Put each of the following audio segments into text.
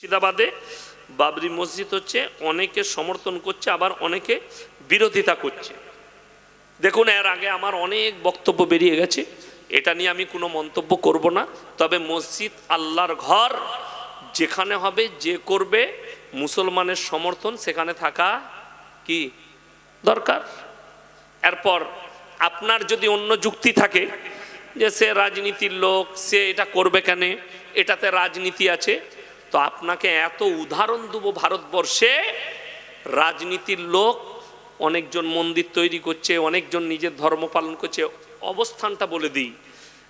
মুর্শিদাবাদে বাবরি মসজিদ হচ্ছে, অনেকে সমর্থন করছে আবার অনেকে বিরোধিতা করছে। দেখুন, এর আগে আমার অনেক বক্তব্য বেরিয়ে গেছে, এটা নিয়ে আমি কোনো মন্তব্য করব না। তবে মসজিদ আল্লাহর ঘর, যেখানে হবে যে করবে মুসলমানের সমর্থন সেখানে থাকা কি দরকার। এরপর আপনার যদি অন্য যুক্তি থাকে যে সে রাজনীতির লোক, সে এটা করবে কেন, এটাতে রাজনীতি আছে, তো আপনাকে এত উদাহরণ দেবো ভারতবর্ষে রাজনীতির লোক অনেকজন মন্দির তৈরি করছে, অনেকজন নিজের ধর্ম পালন করছে। অবস্থানটা বলে দিই,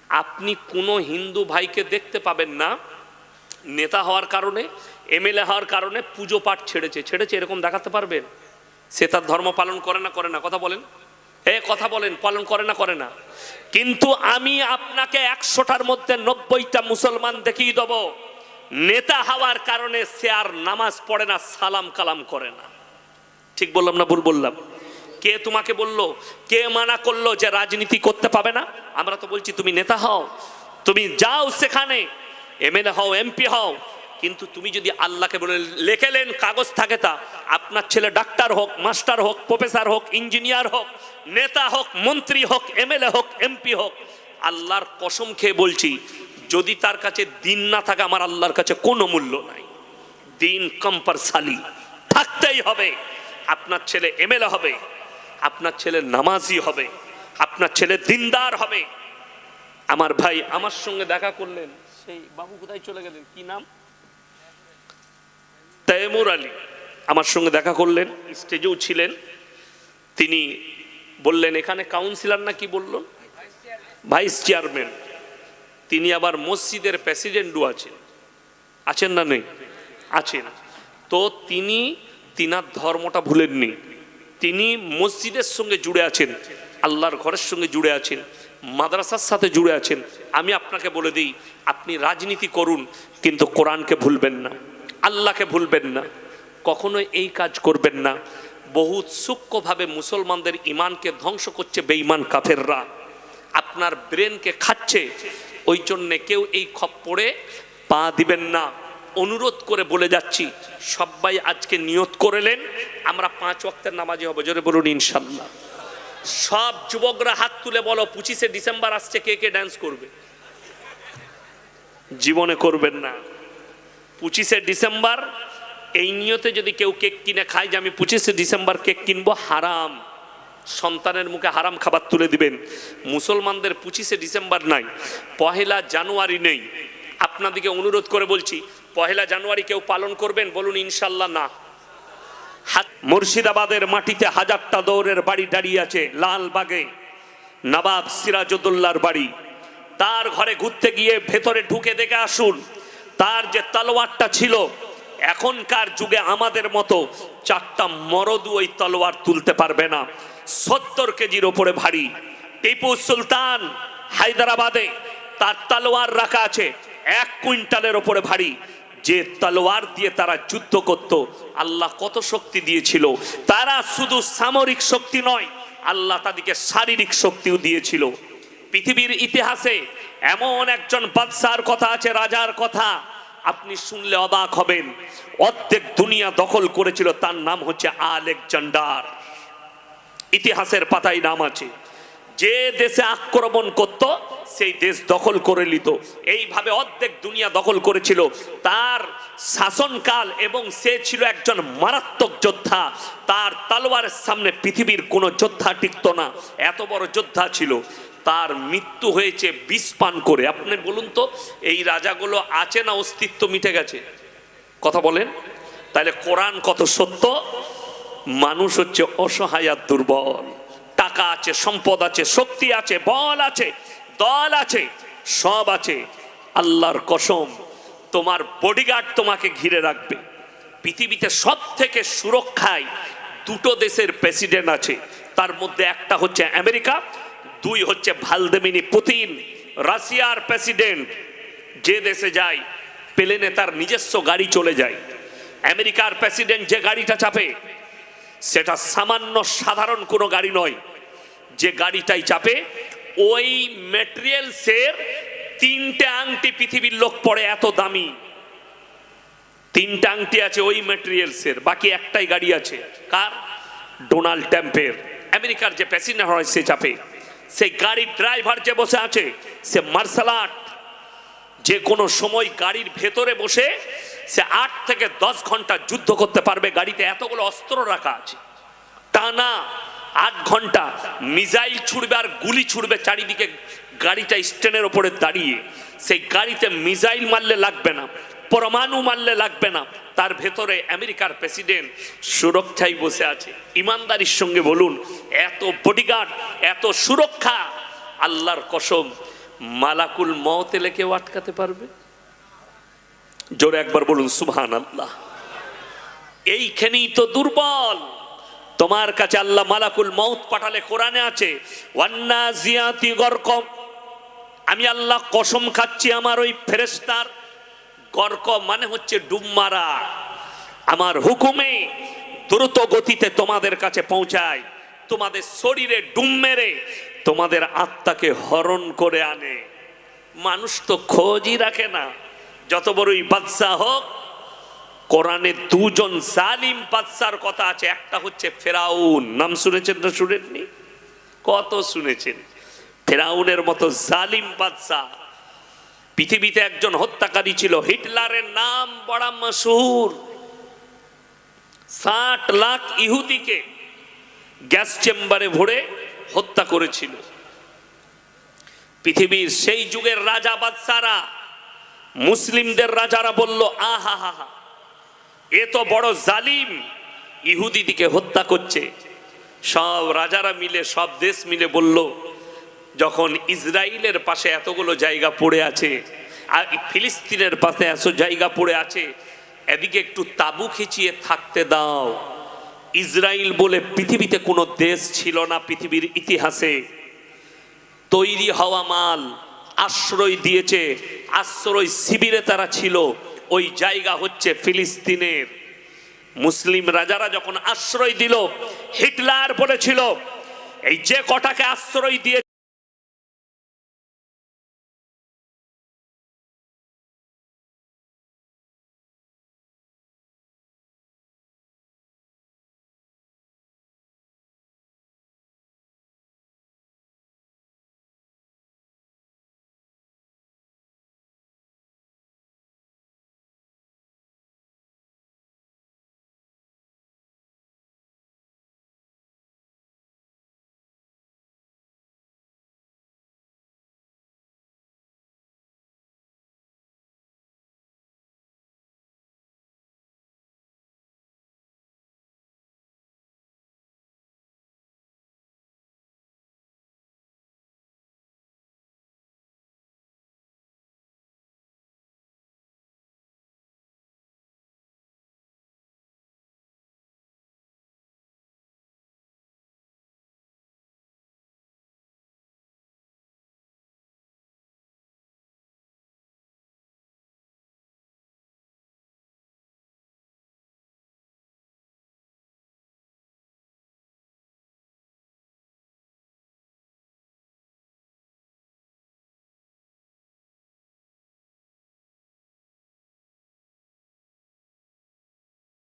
আপনি কোনো হিন্দু ভাইকে দেখতে পাবেন না নেতা হওয়ার কারণে, এমএলএ হওয়ার কারণে পুজো পাঠ ছেড়েছে এরকম দেখাতে পারবেন? সে তার ধর্ম পালন করে না কথা বলেন, কথা বলেন, পালন করে না। কিন্তু আমি আপনাকে 100টার মধ্যে 90টা মুসলমান দেখিয়ে দেব নেতা হওয়ার কারণে সে আর নামাজ পড়ে না, সালাম কালাম করে না। ঠিক বললাম না ভুল বললাম? কে তোমাকে বললো, কে মানা করলো যে রাজনীতি করতে পাবে না? আমরা তো বলছি তুমি নেতা হও, তুমি যাও সেখানে এমএলএ হও, এমপি হও, কিন্তু তুমি যদি আল্লাহকে বলে লেখেলেন কাগজ থাকে, তা আপনার ছেলে ডাক্তার হোক, মাস্টার হোক, প্রফেসর হোক, ইঞ্জিনিয়ার হোক, নেতা হোক, মন্ত্রী হোক, এমএলএ হোক, এমপি হোক, আল্লাহর কসম খেয়ে বলছি যদি তার কাছে দিন না থাকে আমার আল্লাহর কাছে কোনো মূল্য নাই। দিন কম্পালসারি থাকতেই হবে। আপনার ছেলে এমএলএ হবে, আপনার ছেলে নামাজি হবে, আপনার ছেলে দিনদার হবে। আমার ভাই আমার সঙ্গে দেখা করলেন, সেই বাবু কোথায় চলে গেলেন, কি নাম, তৈমুর আলী, আমার সঙ্গে দেখা করলেন, স্টেজেও ছিলেন। তিনি বললেন এখানে কাউন্সিলর না কি বললেন, ভাইস চেয়ারম্যান, তিনি আবার মসজিদের প্রেসিডেন্টও আছেন না নেই? আছেন। তো তিনি তিনার ধর্মটা ভুলেননি, তিনি মসজিদের সঙ্গে জুড়ে আছেন, আল্লাহর ঘরের সঙ্গে জুড়ে আছেন, মাদ্রাসার সাথে জুড়ে আছেন। আমি আপনাকে বলে দিই, আপনি রাজনীতি করুন কিন্তু কোরআনকে ভুলবেন না, আল্লাহকে ভুলবেন না, কখনো এই কাজ করবেন না। বহুত সূক্ষ্মভাবে মুসলমানদের ইমানকে ধ্বংস করছে বেঈমান কাফেররা, আপনার ব্রেনকে খাচ্ছে। ওই জন্যে কেউ এই খপ্পরে পা দিবেন না, অনুরোধ করে বলে যাচ্ছি। সবাই আজকে নিয়ত করেলেন আমরা 5 ওয়াক্তের নামাজি হব, জোরে বলুন ইনশাল্লাহ। সব যুবকরা হাত তুলে বলো 25শে ডিসেম্বর আসছে, কে কে ড্যান্স করবে? জীবনে করবেন না। 25শে ডিসেম্বর এই নিয়তে যদি কেউ কেক কিনে খায় যে আমি 25শে ডিসেম্বর কেক কিনবো, হারাম, সন্তানের মুখে হারাম খাবার তুলে দিবেন। মুসলমানদের 25শে ডিসেম্বর নাই, 1 জানুয়ারি নেই। আপনাদেরকে অনুরোধ করে বলছি, 1 জানুয়ারি কেউ পালন করবেন? বলুন ইনশাল্লাহ না। মুর্শিদাবাদের মাটিতে 1000টা দৌড়ের বাড়ি দাঁড়িয়ে আছে, লালবাগে নবাব সিরাজউদ্দৌলার বাড়ি। তার ঘরে ঘুরতে গিয়ে ভেতরে ঢুকে দেখে আসুন, তার যে তলোয়ারটা ছিল, এখনকার যুগে আমাদের মতো 4টা মরদু ওই তলোয়ার তুলতে পারবে না, 70 কেজির ওপরে ভারী। টিপু সুলতান হায়দ্রাবাদে তার তলোয়ার রাখা আছে 1 কুইন্টালের ওপরে ভারী। যে তলোয়ার দিয়ে তারা যুদ্ধ করত, আল্লাহ কত শক্তি দিয়েছিল। তারা শুধু সামরিক শক্তি নয়, আল্লাহ তাদেরকে শারীরিক শক্তিও দিয়েছিল। পৃথিবীর ইতিহাসে এমন একজন বাদশার কথা আছে, রাজার কথা, আপনি শুনলে অবাক হবেন। অর্ধেক দুনিয়া দখল করেছিল, তার নাম হচ্ছে আলেকজান্ডার। ইতিহাসের পাতায় নাম আছে। যে দেশে আক্রমণ করত সেই দেশ দখল করে নিত, এইভাবে অর্ধেক দুনিয়া দখল করেছিল তার শাসনকাল। এবং সে ছিল একজন মারাত্মক যোদ্ধা, তার তলোয়ারের সামনে পৃথিবীর কোনো যোদ্ধা টিকত না, এত বড় যোদ্ধা ছিল। তার মৃত্যু হয়েছে বিষ পান করে। আপনি বলুন তো, এই রাজাগুলো আছে না অস্তিত্ব মিটে গেছে? কথা বলেন। তাহলে কোরআন কত সত্য। মানুষ হচ্ছে অসহায় আর দুর্বল, টাকা আছে, সম্পদ আছে, শক্তি আছে, বল আছে, দল আছে, সব আছে। আল্লাহর কসম, তোমার বডিগার্ড তোমাকে ঘিরে রাখবে। পৃথিবীতে সব থেকে সুরক্ষায় 2টো দেশের প্রেসিডেন্ট আছে, তার মধ্যে একটা হচ্ছে আমেরিকা, 2 হচ্ছে ভ্লাদিমির পুতিন রাশিয়ার প্রেসিডেন্ট। যে দেশে যায় প্লেনে তার নিজস্ব গাড়ি চলে যায়। আমেরিকার প্রেসিডেন্ট যে গাড়িটা চাপে সেটা সামান্য সাধারণ কোনো গাড়ি নয়, যে গাড়িটাই চাপে ওই ম্যাটেরিয়ালসের 3টে আংটি পৃথিবীর লোক পড়ে, এত দামি। তিনটা আংটি আছে ওই ম্যাটেরিয়ালসের, বাকি একটাই গাড়ি আছে কার? ডোনাল্ড ট্রাম্পের। আমেরিকার যে প্যাসেঞ্জার হয় সে চাপে, সেই গাড়ির ড্রাইভার যে বসে আছে সে মার্শাল আর্ট, যে কোনো সময় গাড়ির ভেতরে বসে সে 8 থেকে 10 ঘন্টা যুদ্ধ করতে পারবে। গাড়িতে এতগুলো অস্ত্র রাখা আছে, টানা 8 ঘন্টা মিসাইল ছুড়বে আর গুলি ছুড়বে চারিদিকে। গাড়িটা স্ট্যান্ডের ওপরে দাঁড়িয়ে, সেই গাড়িতে মিসাইল মারলে লাগবে না, পরমাণু মারলে লাগবে না, তার ভেতরে আমেরিকার প্রেসিডেন্ট সুরক্ষায় বসে আছে। ইমানদারির সঙ্গে বলুন, এত বডিগার্ড, এত সুরক্ষা, আল্লাহর কসম মালাকুল মউত এলে কেউ আটকাতে পারবে? জোরে একবার বলুন সুবহানাল্লাহ। এইখানেই তো দুর্বল। তোমার কাছে আল্লাহ মালাকুল মউত পাঠালে কোরআনে আছে ওয়ান্নাজিয়াতি গরকম। আমি আল্লাহ কসম খাচ্ছি, আমার ওই ফেরেশতার, গর্ক মানে হচ্ছে ডুব মারা, আমার হুকুমে দ্রুত গতিতে তোমাদের কাছে পৌঁছায়, তোমাদের শরীরে ডুম মেরে তোমাদের আত্মাকে হরণ করে আনে। মানুষ তো খোঁজই রাখে না, যত বড়ই বাদশাহ হোক। কোরআনে 2 জন জালিম বাদশার কথা আছে, একটা হচ্ছে ফেরাউন। নাম শুনেছেন না শুনেননি? কত শুনেছেন। ফেরাউনের মতো জালিম বাদশাহ পৃথিবীতে একজন হত্যাকারী ছিল। হিটলারের নাম বড় মশহুর। 60 লাখ ইহুদিকে গ্যাস চেম্বারে ভরে হত্যা করেছিল। পৃথিবীর সেই যুগের রাজা বাদশারা, মুসলিমদের রাজারা বলল, আহা হা হা, এ তো বড় জালিম, ইহুদিদিকে হত্যা করছে। সব রাজারা মিলে, সব দেশ মিলে বলল, যখন ইসরায়েলের পাশে এতগুলো জায়গা পড়ে আছে আর ফিলিস্তিনের পাশে এত জায়গা পড়ে আছে, এদিকে একটু তাবু খিচিয়ে থাকতে দাও। ইসরায়েল বলে পৃথিবীতে কোনো দেশ ছিল না পৃথিবীর ইতিহাসে। তৈরি হওয়া মাল আশ্রয় দিয়েছে, আশ্রয় শিবিরে তারা ছিল। ওই জায়গা হচ্ছে ফিলিস্তিনের। মুসলিম রাজারা যখন আশ্রয় দিল, হিটলার বলেছিল, এই যে কটাকে আশ্রয় দিয়েছে